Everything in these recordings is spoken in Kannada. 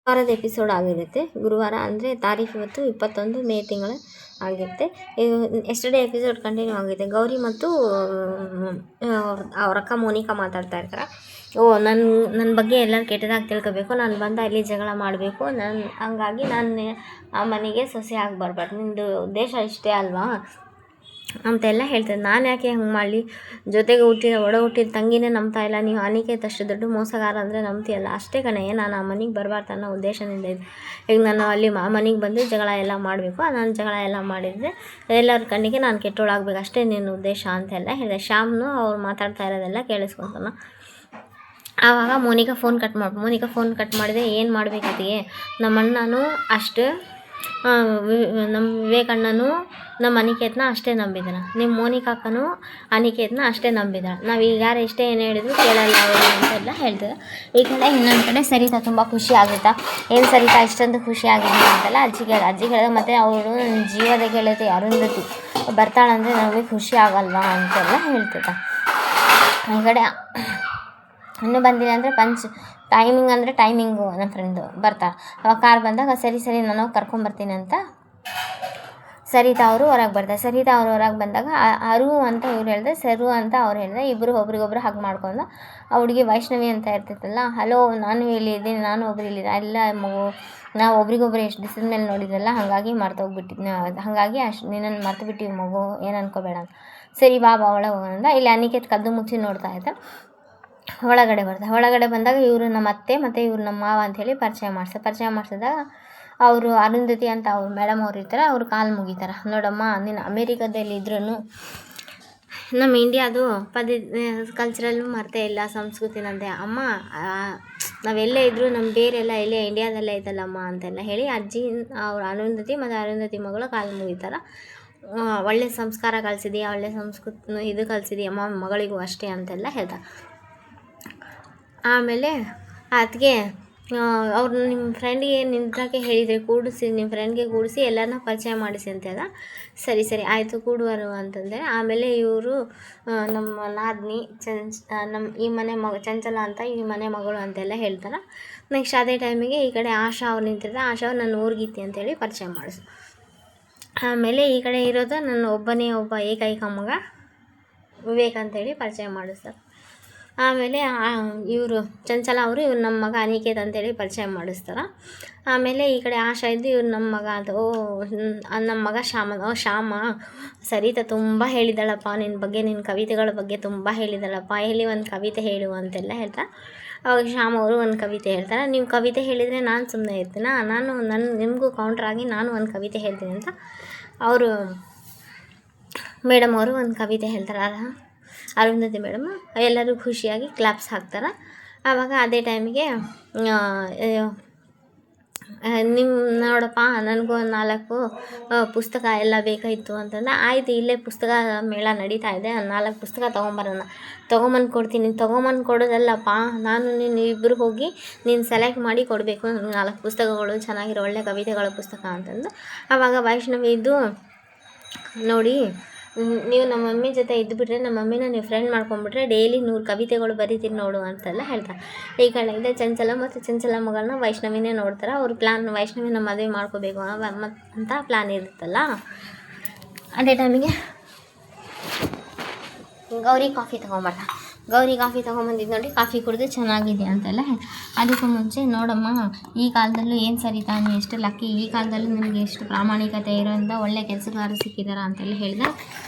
ವಾರದ ಎಪಿಸೋಡ್ ಆಗಿರುತ್ತೆ. ಗುರುವಾರ ಅಂದರೆ ತಾರೀಖು ಇವತ್ತು 21 ಮೇ ತಿಂಗಳು ಆಗಿರುತ್ತೆ. ಎಸ್ಟರ್ಡೇ ಎಪಿಸೋಡ್ ಕಂಟಿನ್ಯೂ ಆಗಿದೆ. ಗೌರಿ ಮತ್ತು ಅವ್ರ ಅಕ್ಕ ಮೋನಿಕಾ ಮಾತಾಡ್ತಾ ಇರ್ತಾರೆ. ನನ್ನ ಬಗ್ಗೆ ಎಲ್ಲರೂ ಕೆಟ್ಟದಾಗಿ ತಿಳ್ಕೊಬೇಕು, ನಾನು ಬಂದ ಅಲ್ಲಿ ಜಗಳ ಮಾಡಬೇಕು, ಹಂಗಾಗಿ ನಾನು ಆ ಮನೆಗೆ ಸೊಸೆ ಆಗಿ ಬರಬಾರ್ದು, ನಿಮ್ಮದು ಉದ್ದೇಶ ಇಷ್ಟೇ ಅಲ್ವಾ ಅಂತೆಲ್ಲ ಹೇಳ್ತಾರೆ. ನಾನು ಯಾಕೆ ಹಂಗೆ ಮಾಡಲಿ, ಜೊತೆಗೆ ಒಡ ಹುಟ್ಟಿದ ತಂಗಿನೇ ನಂಬ್ತಾ ಇಲ್ಲ, ನೀವು ಅನಿಕೇತ್ ಅಷ್ಟು ದೊಡ್ಡ ಮೋಸಗಾರ ಅಂದರೆ ನಂಬ್ತೀಯಲ್ಲ, ಅಷ್ಟೇ ಕಣೆ, ನಾನು ಆ ಮನೆಗೆ ಬರಬಾರ್ದು ಅನ್ನೋ ಉದ್ದೇಶದಿಂದ ಇದೆ. ಈಗ ನಾನು ಅಲ್ಲಿ ಆ ಮನೆಗೆ ಬಂದು ಜಗಳ ಎಲ್ಲ ಮಾಡಬೇಕು, ನಾನು ಜಗಳ ಎಲ್ಲ ಮಾಡಿದರೆ ಎಲ್ಲರ ಕಣ್ಣಿಗೆ ನಾನು ಕೆಟ್ಟೋಳಾಗಬೇಕು, ಅಷ್ಟೇ ನಿನ್ನ ಉದ್ದೇಶ ಅಂತೆಲ್ಲ ಹೇಳಿದೆ. ಶ್ಯಾಮ್ನು ಅವ್ರು ಮಾತಾಡ್ತಾ ಇರೋದೆಲ್ಲ ಕೇಳಿಸ್ಕೊತಾನ. ಆವಾಗ ಮೋನಿಕಾ ಫೋನ್ ಕಟ್ ಮಾಡಿದೆ. ಏನು ಮಾಡಬೇಕತ್ತಿಗೆ, ನಮ್ಮ ಅಣ್ಣನೂ ಅಷ್ಟು ನಮ್ಮ ವಿವೇಕಣ್ಣನೂ ನಮ್ಮ ಅನಿಕೇತನ ಅಷ್ಟೇ ನಂಬಿದ್ದಾನೆ, ನಿಮ್ಮ ಮೋನಿಕಾಕ್ಕನೂ ಅನಿಕೇತನ ಅಷ್ಟೇ ನಂಬಿದ್ದಾಳೆ. ನಾವು ಈಗ ಯಾರು ಎಷ್ಟೇ ಏನು ಹೇಳಿದ್ರು ಕೇಳಲ್ಲ ಅವರು ಅಂತೆಲ್ಲ ಹೇಳ್ತಿದ್ದೆ. ಈ ಕಡೆ ಇನ್ನೊಂದು ಕಡೆ ಸರಿತಾ ತುಂಬ ಖುಷಿ ಆಗುತ್ತಾ, ಏನು ಸರಿತಾ ಇಷ್ಟೊಂದು ಖುಷಿ ಆಗಿದೆ ಅಂತೆಲ್ಲ ಅಜ್ಜಿ ಹೇಳಿದೆ. ಮತ್ತು ಅವಳು ಜೀವದ ಗೆಳತಿ ಅರುಂಧತಿ ಬರ್ತಾಳಂದರೆ ನಮಗೆ ಖುಷಿ ಆಗಲ್ವಾ ಅಂತೆಲ್ಲ ಹೇಳ್ತಿದ್ದ. ಈ ಕಡೆ ಇನ್ನೂ ಬಂದಿಲ್ಲ ಅಂದರೆ ಟೈಮಿಂಗು ನಮ್ಮ ಫ್ರೆಂಡು ಬರ್ತಾಳೆ. ಅವಾಗ ಕಾರ್ ಬಂದಾಗ ಸರಿ ನಾನು ಕರ್ಕೊಂಬರ್ತೀನಿ ಅಂತ ಸರಿತಾ ಅವರು ಹೊರಗೆ ಬರ್ತಾರೆ. ಸರಿತಾ ಅವರು ಹೊರಗೆ ಬಂದಾಗ ಅರು ಅಂತ ಇವ್ರು ಹೇಳಿದೆ, ಸರು ಅಂತ ಅವ್ರು ಹೇಳಿದೆ. ಇಬ್ಬರು ಒಬ್ರಿಗೊಬ್ರು ಹಾಗೆ ಮಾಡ್ಕೊಂಡು ಆ ಹುಡುಗಿ ವೈಷ್ಣವಿ ಅಂತ ಇರ್ತಿತ್ತಲ್ಲ, ಹಲೋ ನಾನು ಇಲ್ಲಿದ್ದೀನಿ, ನಾನು ಒಬ್ರು ಇಲ್ಲಿದ್ದೆ, ಎಲ್ಲ ಮಗು ನಾವು ಒಬ್ರಿಗೊಬ್ರು ಎಷ್ಟು ದಿವಸದ ಮೇಲೆ ನೋಡಿದ್ರಲ್ಲ, ಹಾಗಾಗಿ ಹಾಗಾಗಿ ನಿನ್ನನ್ನು ಮರ್ತು ಬಿಟ್ಟಿವಿ ಮಗು, ಏನು ಅನ್ಕೋಬೇಡ ಅಂತ. ಸರಿ ಬಾ ಒಳಗೆ ಹೋಗೋಣ. ಇಲ್ಲಿ ಅನಿಕೇತ್ ಕದ್ದು ಮುಚ್ಚಿ ನೋಡ್ತಾ ಇದ್ದೆ. ಒಳಗಡೆ ಬಂದಾಗ ಇವರು ನಮ್ಮ ಅತ್ತೆ ಮತ್ತು ಇವರು ನಮ್ಮ ಮಾವ ಅಂಥೇಳಿ ಪರಿಚಯ ಮಾಡಿಸಿದಾಗ ಅವರು ಅರುಂಧತಿ ಅಂತ ಅವ್ರು ಮೇಡಮ್ ಅವ್ರು ಇರ್ತಾರೆ, ಅವ್ರು ಕಾಲು ಮುಗಿತಾರೆ. ನೋಡಮ್ಮ, ನೀನು ಅಮೇರಿಕಾದಲ್ಲಿ ಇದ್ರೂ ನಮ್ಮ ಇಂಡಿಯಾದು ಕಲ್ಚರಲ್ಲೂ ಮರ್ತೇ ಇಲ್ಲ, ಸಂಸ್ಕೃತಿನಂತೆ ಅಮ್ಮ, ನಾವೆಲ್ಲೇ ಇದ್ದರೂ ನಮ್ಮ ಬೇರೆಲ್ಲ ಎಲ್ಲೇ ಇಂಡಿಯಾದಲ್ಲೇ ಐತಲ್ಲಮ್ಮ ಅಂತೆಲ್ಲ ಹೇಳಿ ಅಜ್ಜಿ ಅವ್ರು ಅರುಂಧತಿ ಮತ್ತು ಅರುಂಧತಿ ಮಗಳು ಕಾಲು ಮುಗಿತಾರೆ. ಒಳ್ಳೆ ಸಂಸ್ಕಾರ ಕಲಿಸಿದೆಯಾ, ಒಳ್ಳೆ ಸಂಸ್ಕೃತಿ ಇದು ಕಲಿಸಿದೆಯಮ್ಮ ಮಗಳಿಗೂ ಅಷ್ಟೇ ಅಂತೆಲ್ಲ ಹೇಳ್ತಾರೆ. ಆಮೇಲೆ ಅದಕ್ಕೆ ಅವ್ರು ನಿಮ್ಮ ಫ್ರೆಂಡಿಗೆ ನಿಂದ್ರಕ್ಕೆ ಹೇಳಿದರೆ ನಿಮ್ಮ ಫ್ರೆಂಡ್ಗೆ ಕೂಡಿಸಿ ಎಲ್ಲರನ್ನ ಪರಿಚಯ ಮಾಡಿಸಿ ಅಂತೆಲ್ಲ. ಸರಿ ಆಯಿತು ಕೂಡುವರು ಅಂತಂದರೆ, ಆಮೇಲೆ ಇವರು ನಮ್ಮ ನಾದಿನಿ ನಮ್ಮ ಈ ಮನೆ ಚಂಚಲ ಅಂತ ಈ ಮನೆ ಮಗಳು ಅಂತೆಲ್ಲ ಹೇಳ್ತಾರೆ. ನೆಕ್ಸ್ಟ್ ಅದೇ ಟೈಮಿಗೆ ಈ ಕಡೆ ಆಶಾ ಅವ್ರು ನಿಂತಿರ್ತಾರೆ. ಆಶಾ ಅವ್ರು ನನ್ನ ಊರ್ಗಿತ್ತಿ ಅಂತೇಳಿ ಪರಿಚಯ ಮಾಡಿಸು. ಆಮೇಲೆ ಈ ಕಡೆ ಇರೋದು ನನ್ನ ಒಬ್ಬ ಏಕೈಕ ಮಗ ವಿವೇಕ್ ಅಂತೇಳಿ ಪರಿಚಯ ಮಾಡಿಸ್ತಾರೆ. ಆಮೇಲೆ ಇವರು ಚಂಚಲ ಅವರು ಇವ್ರು ನಮ್ಮ ಮಗ ಅನಿಕೇತ್ ಅಂತೇಳಿ ಪರಿಚಯ ಮಾಡಿಸ್ತಾರೆ. ಆಮೇಲೆ ಈ ಕಡೆ ಆಶಾ ಇದ್ದು ಇವ್ರು ನಮ್ಮ ಮಗ ಅಂತ, ನಮ್ಮ ಮಗ ಶ್ಯಾಮ ಸರಿತಾ ತುಂಬ ಹೇಳಿದ್ದಾಳಪ್ಪ ನಿನ್ನ ಬಗ್ಗೆ, ನಿನ್ನ ಕವಿತೆಗಳ ಬಗ್ಗೆ ತುಂಬ ಹೇಳಿದ್ದಾಳಪ್ಪ, ಹೇಳಿ ಒಂದು ಕವಿತೆ ಹೇಳು ಅಂತೆಲ್ಲ ಹೇಳ್ತಾರೆ. ಅವಾಗ ಶ್ಯಾಮ್ ಅವರು ಒಂದು ಕವಿತೆ ಹೇಳ್ತಾರೆ. ನೀವು ಕವಿತೆ ಹೇಳಿದರೆ ನಾನು ಸುಮ್ಮನೆ ಇರ್ತೀನ, ನಿಮಗೂ ಕೌಂಟ್ರಾಗಿ ನಾನು ಒಂದು ಕವಿತೆ ಹೇಳ್ತೀನಿ ಅಂತ ಅವರು ಮೇಡಮ್ ಅವರು ಒಂದು ಕವಿತೆ ಹೇಳ್ತಾರೆ. ಅರುಂಧತಿ ಮೇಡಮ್ ಎಲ್ಲರೂ ಖುಷಿಯಾಗಿ ಕ್ಲಾಪ್ಸ್ ಹಾಕ್ತಾರೆ. ಆವಾಗ ಅದೇ ಟೈಮಿಗೆ ನೋಡಪ್ಪ ನನಗೂ 4 ಪುಸ್ತಕ ಎಲ್ಲ ಬೇಕಾಯಿತು ಅಂತಂದ್ರೆ, ಆಯಿತು ಇಲ್ಲೇ ಪುಸ್ತಕ ಮೇಳ ನಡೀತಾ ಇದೆ, 4 ಪುಸ್ತಕ ತೊಗೊಂಬಂದು ಕೊಡ್ತೀನಿ. ತೊಗೊಂಬಂದು ಕೊಡೋದಲ್ಲಪ್ಪ, ನಾನು ನೀನು ಇಬ್ಬರು ಹೋಗಿ ನೀನು ಸೆಲೆಕ್ಟ್ ಮಾಡಿ ಕೊಡಬೇಕು 4 ಪುಸ್ತಕಗಳು, ಚೆನ್ನಾಗಿರೋ ಒಳ್ಳೆ ಕವಿತೆಗಳ ಪುಸ್ತಕ ಅಂತಂದು. ಆವಾಗ ವೈಷ್ಣವಿ ಇದ್ದು, ನೋಡಿ ನೀವು ನಮ್ಮ ಮಮ್ಮಿ ಜೊತೆ ಇದ್ದುಬಿಟ್ರೆ, ನಮ್ಮ ಮಮ್ಮಿನ ನೀವು ಫ್ರೆಂಡ್ ಮಾಡ್ಕೊಂಡ್ಬಿಟ್ರೆ ಡೈಲಿ 100 ಕವಿತೆಗಳು ಬರೀತೀನಿ ನೋಡು ಅಂತೆಲ್ಲ ಹೇಳ್ತಾರೆ. ಈ ಕಡೆಯಿಂದ ಚಂಚಲ ಮಗಳನ್ನ ವೈಷ್ಣವಿನೇ ನೋಡ್ತಾರೆ. ಅವ್ರ ಪ್ಲ್ಯಾನ್ ವೈಷ್ಣವಿನ ಮದುವೆ ಮಾಡ್ಕೋಬೇಕು ಅಂತ ಪ್ಲ್ಯಾನ್ ಇರುತ್ತಲ್ಲ. ಅದೇ ಟೈಮಿಗೆ ಗೌರಿ ಕಾಫಿ ತೊಗೊಂಬಂದಿದ್ದು ನೋಡಿ, ಕಾಫಿ ಕುಡಿದು ಚೆನ್ನಾಗಿದೆ ಅಂತೆಲ್ಲ. ಅದಕ್ಕೂ ಮುಂಚೆ ನೋಡಮ್ಮ, ಈ ಕಾಲದಲ್ಲೂ ಏನು ಸರಿತಾ ನೀವು ಎಷ್ಟು ಲಕ್ಕಿ, ಈ ಕಾಲದಲ್ಲೂ ನಿಮಗೆ ಎಷ್ಟು ಪ್ರಾಮಾಣಿಕತೆ ಇರೋದ್ರಿಂದ ಒಳ್ಳೆ ಕೆಲಸಗಾರರು ಸಿಕ್ಕಿದಾರ ಅಂತೆಲ್ಲ ಹೇಳಿದ.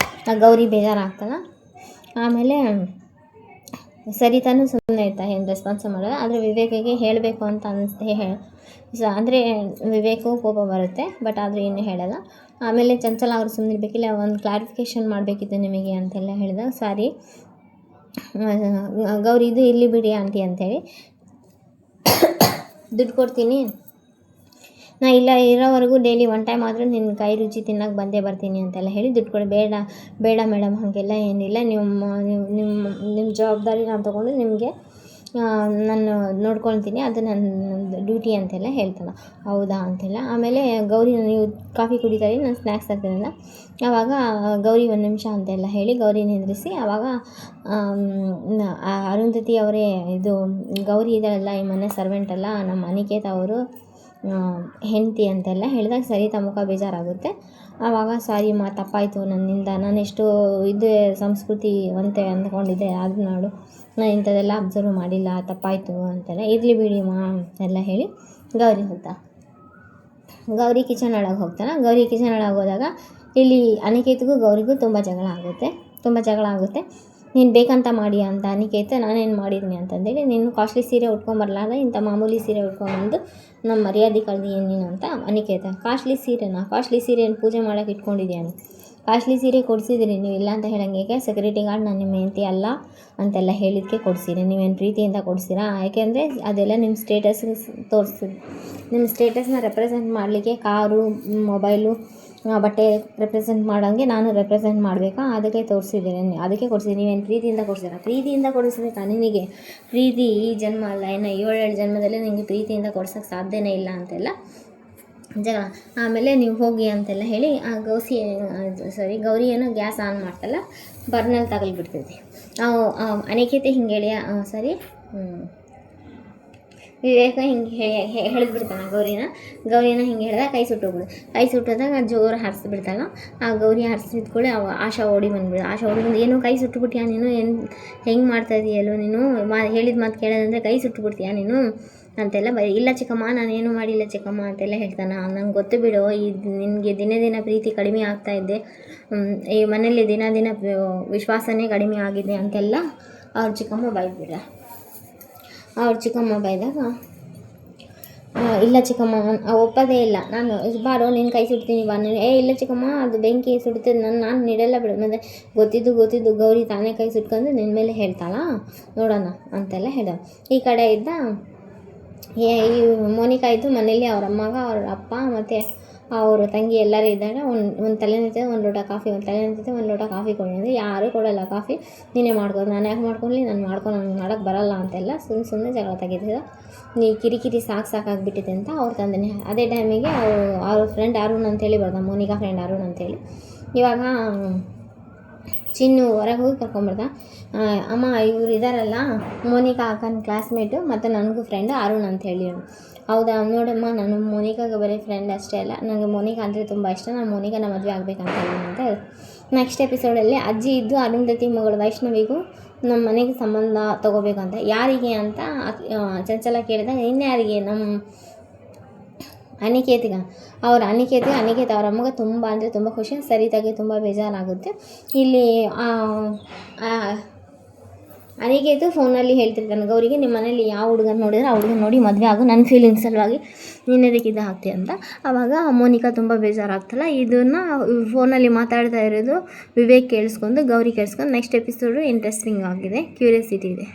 ಗೌರಿ ಬೇಜಾರಾಗ್ತಲ್ಲ. ಆಮೇಲೆ ಸರಿತಾನು ಸುಮ್ಮನೆ ಇರ್ತಾ, ಏನು ರೆಸ್ಪಾನ್ಸ್ ಮಾಡೋದು. ಆದರೆ ವಿವೇಕಿಗೆ ಹೇಳಬೇಕು ಅಂತ ಅಂದರೆ ವಿವೇಕು ಕೋಪ ಬರುತ್ತೆ, ಬಟ್ ಆದರೆ ಇನ್ನೂ ಹೇಳಲ್ಲ. ಆಮೇಲೆ ಚಂಚಲ ಅವರು ಸುಮ್ಮನಿರ್ಬೇಕಿಲ್ಲ, ಒಂದು ಕ್ಲಾರಿಫಿಕೇಷನ್ ಮಾಡಬೇಕಿತ್ತು ನಿಮಗೆ ಅಂತೆಲ್ಲ ಹೇಳಿದಾಗ, ಸಾರಿ ಗೌರಿ ಇದು ಇಲ್ಲಿ ಬಿಡಿ ಆಂಟಿ ಅಂಥೇಳಿ, ದುಡ್ಡು ಕೊಡ್ತೀನಿ, ನಾ ಇಲ್ಲ ಇರೋವರೆಗೂ ಡೈಲಿ 1 ಟೈಮ್ ಆದರೂ ನಿನ್ನ ಕೈ ರುಚಿ ತಿನ್ನೋಕೆ ಬಂದೇ ಬರ್ತೀನಿ ಅಂತೆಲ್ಲ ಹೇಳಿ ದುಡ್ಡು ಕೊಡಿ. ಬೇಡ ಮೇಡಮ್, ಹಾಗೆಲ್ಲ ಏನಿಲ್ಲ, ನಿಮ್ಮ ಜವಾಬ್ದಾರಿ ನಾನು ತೊಗೊಂಡು ನಿಮಗೆ ನಾನು ನೋಡ್ಕೊಳ್ತೀನಿ, ಅದು ನನ್ನ ಡ್ಯೂಟಿ ಅಂತೆಲ್ಲ ಹೇಳ್ತಾನೆ. ಹೌದಾ ಅಂತೆಲ್ಲ. ಆಮೇಲೆ ಗೌರಿ ನೀವು ಕಾಫಿ ಕುಡಿತಾರೆ, ನಾನು ಸ್ನ್ಯಾಕ್ಸ್ ತರ್ತೀನಲ್ಲ. ಆವಾಗ ಗೌರಿ 1 ನಿಮಿಷ ಅಂತೆಲ್ಲ ಹೇಳಿ ಗೌರಿ ನಿಂದ್ರಿಸಿ, ಆವಾಗ ಅರುಂಧತಿ ಅವರೇ ಇದು ಗೌರಿ ಇದೆಯಲ್ಲ ಈ ಮನೆ ಸರ್ವೆಂಟಲ್ಲ ನಮ್ಮ ಅನಿಕೇತ್ ಅವರು ಹೆಂಡತಿ ಅಂತೆಲ್ಲ ಹೇಳಿದಾಗ ಸರಿತಾ ಮುಖ ಬೇಜಾರಾಗುತ್ತೆ. ಆವಾಗ ಸಾರಿ ತಪ್ಪಾಯಿತು ನನ್ನಿಂದ, ನಾನೆಷ್ಟು ಇದು ಸಂಸ್ಕೃತಿವಂತೆ ಅಂದ್ಕೊಂಡಿದ್ದೆ ಅದು ನಾಡು, ನಾನು ಇಂಥದ್ದೆಲ್ಲ ಅಬ್ಸರ್ವ್ ಮಾಡಿಲ್ಲ, ತಪ್ಪಾಯಿತು ಅಂತೆಲ್ಲ. ಇರಲಿ ಬಿಡಿ ಎಲ್ಲ ಹೇಳಿ ಗೌರಿ ಗೌರಿ ಕಿಚನ್ ಒಳಗೆ ಹೋಗ್ತಾನೆ. ಗೌರಿ ಕಿಚನ್ ಒಳಗೆ ಹೋದಾಗ ಇಲ್ಲಿ ಅನಿಕೇತ್ಗೂ ಗೌರಿಗೂ ತುಂಬ ಜಗಳ ಆಗುತ್ತೆ. ನೀನು ಬೇಕಂತ ಮಾಡಿ ಅಂತ ಅನಿಕೇತ, ನಾನೇನು ಮಾಡಿದ್ದೀನಿ ಅಂತಂದೇಳಿ, ನೀನು ಕಾಸ್ಟ್ಲಿ ಸೀರೆ ಉಟ್ಕೊಂಬರ್ಲಾರ್ದ ಇಂಥ ಮಾಮೂಲಿ ಸೀರೆ ಉಟ್ಕೊಂಬಂದು ನಮ್ಮ ಮರ್ಯಾದೆ ಕಳ್ದೀಯ ನೀನು ಅಂತ ಅನಿಕೇತ. ಕಾಸ್ಟ್ಲಿ ಸೀರೆಯನ್ನು ಪೂಜೆ ಮಾಡೋಕೆ ಇಟ್ಕೊಂಡಿದ್ಯಾನು? ಕಾಸ್ಟ್ಲಿ ಸೀರೆ ಕೊಡಿಸಿದಿರಿ ನೀವು, ಇಲ್ಲ ಅಂತ ಹೇಳಂಗೆ. ಸೆಕ್ಯೂರಿಟಿ ಗಾರ್ಡ್ ನಾನು ನಿಮ್ಮ ಹೆಂಡತಿ ಅಲ್ಲ ಅಂತೆಲ್ಲ ಹೇಳಿದ್ದಕ್ಕೆ ಕೊಡಿಸಿರಿ. ನೀವೇನು ಪ್ರೀತಿಯಿಂದ ಕೊಡಿಸಿರಾ? ಯಾಕೆಂದರೆ ಅದೆಲ್ಲ ನಿಮ್ಮ ಸ್ಟೇಟಸ್ ತೋರಿಸ್ತೀರಿ. ನಿಮ್ಮ ಸ್ಟೇಟಸ್ನ ರೆಪ್ರೆಸೆಂಟ್ ಮಾಡಲಿಕ್ಕೆ ಕಾರು, ಮೊಬೈಲು, ಬಟ್ಟೆ ರೆಪ್ರೆಸೆಂಟ್ ಮಾಡೋಂಗೆ ನಾನು ರೆಪ್ರೆಸೆಂಟ್ ಮಾಡಬೇಕಾ? ಅದಕ್ಕೆ ಅದಕ್ಕೆ ಕೊಡಿಸಿದ್ದೀನಿ. ನೀವೇನು ಪ್ರೀತಿಯಿಂದ ಕೊಡಿಸ್ಬೇಕಾ? ನಿನಗೆ ಪ್ರೀತಿ ಈ ಜನ್ಮ ಅಲ್ಲ, ಇನ್ನು 7 ಜನ್ಮದಲ್ಲೇ ನಿನಗೆ ಪ್ರೀತಿಯಿಂದ ಕೊಡ್ಸೋಕ್ಕೆ ಸಾಧ್ಯನೇ ಇಲ್ಲ ಅಂತೆಲ್ಲ ಜಗಳ. ಆಮೇಲೆ ನೀವು ಹೋಗಿ ಅಂತೆಲ್ಲ ಹೇಳಿ ಗೌರಿ ಏನೋ ಗ್ಯಾಸ್ ಆನ್ ಮಾಡ್ತಲ್ಲ, ಬರ್ನಲ್ಲಿ ತಗಲ್ಬಿಡ್ತೈತಿ. ಅನಿಕೇತೆ ಹಿಂಗೆ ಹೇಳಿ ವಿವೇಕ ಹಿಂಗೆ ಹೇಳಿದ್ಬಿಡ್ತಾನೆ ಗೌರಿನ ಹಿಂಗೆ ಹೇಳಿದಾಗ ಕೈ ಸುಟ್ಟೋದಾಗ ಜೋರು ಹಾರಿಸ್ಬಿಡ್ತಾಳ. ಆ ಗೌರಿ ಹಾರಿಸಿದ ಕೂಡ ಆಶಾ ಓಡಿ ಬಂದು ಏನು ಕೈ ಸುಟ್ಟುಬಿಟ್ಯಾ ನೀನು, ಹೆಂಗೆ ಮಾಡ್ತಾಯಿದ್ದೀಯಲ್ಲೋ ನೀನು, ಹೇಳಿದ ಮಾತು ಕೇಳೋದಂದರೆ ಕೈ ಸುಟ್ಟುಬಿಡ್ತೀಯಾ ನೀನು ಅಂತೆಲ್ಲ ಇಲ್ಲ ಚಿಕ್ಕಮ್ಮ, ನಾನೇನು ಮಾಡಿಲ್ಲ ಚಿಕ್ಕಮ್ಮ ಅಂತೆಲ್ಲ ಹೇಳ್ತಾನೆ. ನಂಗೆ ಗೊತ್ತು ಬಿಡು, ನಿನಗೆ ದಿನ ಪ್ರೀತಿ ಕಡಿಮೆ ಆಗ್ತಾಯಿದ್ದೆ, ಈ ಮನೇಲಿ ದಿನ ವಿಶ್ವಾಸನೇ ಕಡಿಮೆ ಆಗಿದೆ ಅಂತೆಲ್ಲ ಅವ್ರ ಚಿಕ್ಕಮ್ಮ ಬೈದಾಗ ಇಲ್ಲ ಚಿಕ್ಕಮ್ಮ ಒಪ್ಪೋದೇ ಇಲ್ಲ, ನಾನು ಬಾರೋ ನಿನ್ನ ಕೈ ಸುಡ್ತೀನಿ ಬಾ ನೀನು. ಇಲ್ಲ ಚಿಕ್ಕಮ್ಮ, ಅದು ಬೆಂಕಿ ಸುಡ್ತದೆ, ನಾನು ನೀಡೆಲ್ಲ ಬಿಡು. ಮತ್ತು ಗೊತ್ತಿದ್ದು ಗೌರಿ ತಾನೇ ಕೈ ಸುಟ್ಕೊಂಡು ನಿನ್ನ ಮೇಲೆ ಹೇಳ್ತಾಳ ನೋಡೋಣ ಅಂತೆಲ್ಲ ಹೇಳ. ಈ ಕಡೆ ಇದ್ದ ಈ ಮೋನಿಕಾ ಇದ್ದು ಮನೇಲಿ ಅವ್ರ ಅಮ್ಮಗ, ಅವ್ರ ಅಪ್ಪ ಮತ್ತು ಅವ್ರ ತಂಗಿ ಎಲ್ಲರೂ ಇದ್ದಾಗ ಒಂದು ತಲೆ ನಿಂತಿದೆ, ಒಂದು ಲೋಟ ಕಾಫಿ ಕೊಡಿ. ಯಾರೂ ಕೊಡೋಲ್ಲ ಕಾಫಿ, ನೀನೇ ಮಾಡ್ಕೊಂಡು. ನಾನು ಯಾಕೆ ಮಾಡ್ಕೊಳ್ಳಿ, ನನಗೆ ಮಾಡೋಕ್ಕೆ ಬರೋಲ್ಲ ಅಂತೆಲ್ಲ ಸುಮ್ಮನೆ ಜಗಳ ತೆಗಿತಿದ್ದ. ನೀ ಕಿರಿಕಿರಿ ಸಾಕಾಗ್ಬಿಟ್ಟಿದೆ ಅಂತ ಅವ್ರು ತಂದನೆ. ಅದೇ ಟೈಮಿಗೆ ಅವ್ರ ಫ್ರೆಂಡ್ ಅರುಣ್ ಅಂತೇಳಿ ಬರ್ದ, ಮೋನಿಕಾ ಫ್ರೆಂಡ್ ಅರುಣ್ ಅಂತೇಳಿ. ಇವಾಗ ಚಿನ್ನು ಹೊರಗೆ ಹೋಗಿ ಕರ್ಕೊಂಬರ್ದ. ಅಮ್ಮ ಇವ್ರು ಇದ್ದಾರಲ್ಲ, ಮೋನಿಕಾ ಅಕ್ಕನ ಕ್ಲಾಸ್ಮೇಟು ಮತ್ತು ನನಗೂ ಫ್ರೆಂಡ್ ಅರುಣ್ ಅಂತ ಹೇಳಿ. ಹೌದಾ ನೋಡಮ್ಮ, ನಾನು ಮೋನಿಕಾಗೆ ಬರೀ ಫ್ರೆಂಡ್ ಅಷ್ಟೇ ಅಲ್ಲ, ನನಗೆ ಮೋನಿಕಾ ಅಂದರೆ ತುಂಬ ಇಷ್ಟ, ನಾನು ಮೋನಿಕಾನ ಮದುವೆ ಆಗಬೇಕಂತ ಅಂತ. ನೆಕ್ಸ್ಟ್ ಎಪಿಸೋಡಲ್ಲಿ ಅಜ್ಜಿ ಇದ್ದು ಅರುಂಧತಿ ಮಗಳು ವೈಷ್ಣವಿಗೂ ನಮ್ಮ ಮನೆಗೆ ಸಂಬಂಧ ತೊಗೋಬೇಕಂತ. ಯಾರಿಗೆ ಅಂತ ಚಂಚಲ ಕೇಳಿದಾಗ, ಇನ್ಯಾರಿಗೆ, ನಮ್ಮ ಅನಿಕೇತ ಅವ್ರ ಅಮ್ಮಗೆ ತುಂಬ ಅಂದರೆ ತುಂಬ ಖುಷಿ, ಸರಿತಾಗಿ ತುಂಬ ಬೇಜಾರಾಗುತ್ತೆ. ಇಲ್ಲಿ ಅನಿಕೇತು ಫೋನಲ್ಲಿ ಹೇಳ್ತಿರ್ತಾನೆ ಗೌರಿಗೆ, ನಿಮ್ಮ ಮನೇಲಿ ಯಾವ ಹುಡುಗನ ನೋಡಿದ್ರೆ ಆ ಹುಡುಗನ ನೋಡಿ ಮದುವೆ ಆಗು, ನನ್ನ ಫೀಲಿಂಗ್ಸ್ ಸಲುವಾಗಿ ನೀನೇದಕ್ಕೆ ಇದು ಹಾಕ್ತಿ ಅಂತ. ಆವಾಗ ಮೋನಿಕಾ ತುಂಬ ಬೇಜಾರಾಗ್ತಲ್ಲ. ಇದನ್ನು ಫೋನಲ್ಲಿ ಮಾತಾಡ್ತಾ ಇರೋದು ವಿವೇಕ್ ಕೇಳಿಸ್ಕೊಂಡು, ಗೌರಿ ಕೇಳಿಸ್ಕೊಂಡು. ನೆಕ್ಸ್ಟ್ ಎಪಿಸೋಡು ಇಂಟ್ರೆಸ್ಟಿಂಗ್ ಆಗಿದೆ, ಕ್ಯೂರಿಯಾಸಿಟಿ ಇದೆ.